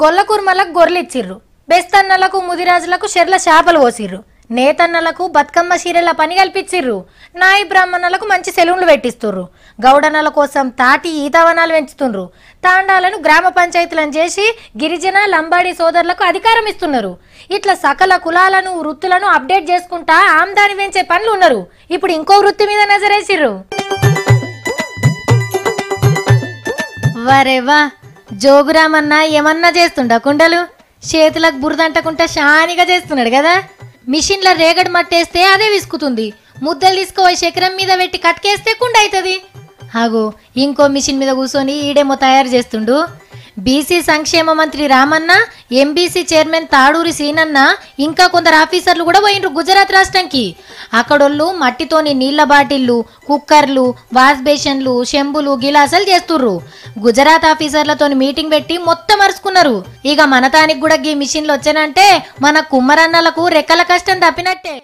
గొల్లకుర్మలకు గొర్రెలిచ్చిర్రు, బెస్తన్నలకు ముదిరాజులకు షెర్ల చేపలు పోసిర్రు, నేతన్నలకు బతుకమ్మ చీరెల పని కల్పించిర్రు, నాయి బ్రాహ్మణులకు మంచి సెలవులు పెట్టిస్తుర్రు, గౌడన్నల కోసం తాటి ఈతవనాలు పెంచుతుండ్రు, తాండాలను గ్రామ పంచాయతీలను చేసి గిరిజన లంబాడి సోదరులకు అధికారం ఇస్తున్నారు. ఇట్లా సకల కులాలను వృత్తులను అప్డేట్ చేసుకుంటా ఆమ్దాని పెంచే పనులు ఉన్నారు. ఇప్పుడు ఇంకో వృత్తి మీద నజరేసిర్రు. వరేవా, జోగురామన్న ఏమన్నా చేస్తుండ కుండలు చేతులకు బురదంటకుంటా షానిగా చేస్తున్నాడు కదా. మిషన్ల రేగడి మట్టేస్తే అదే విసుకుతుంది, ముద్దలు తీసుకుపోయి చక్రం మీద పెట్టి కట్కేస్తే కుండ అవుతుంది. అగో ఇంకో మిషన్ మీద కూర్చొని ఈడేమో తయారు చేస్తుండు. బీసీ సంక్షేమ మంత్రి రామన్న, ఎంబీసీ చైర్మన్ తాడూరి సీనన్న, ఇంకా కొందరు ఆఫీసర్లు కూడా పోయినరు గుజరాత్ రాష్ట్రానికి. అక్కడోళ్ళు మట్టితోని నీళ్ల బాటిళ్లు, కుక్కర్లు, వాష్ బేషన్లు, చెంబులు, గిలాసాలు చేస్తుర్రు. గుజరాత్ ఆఫీసర్లతోని మీటింగ్ పెట్టి మొత్తం అరుచుకున్నారు. ఇక మన తానికి కూడా ఈ మిషన్లు వచ్చానంటే మన కుమ్మరన్నలకు రెక్కల కష్టం తప్పినట్టే.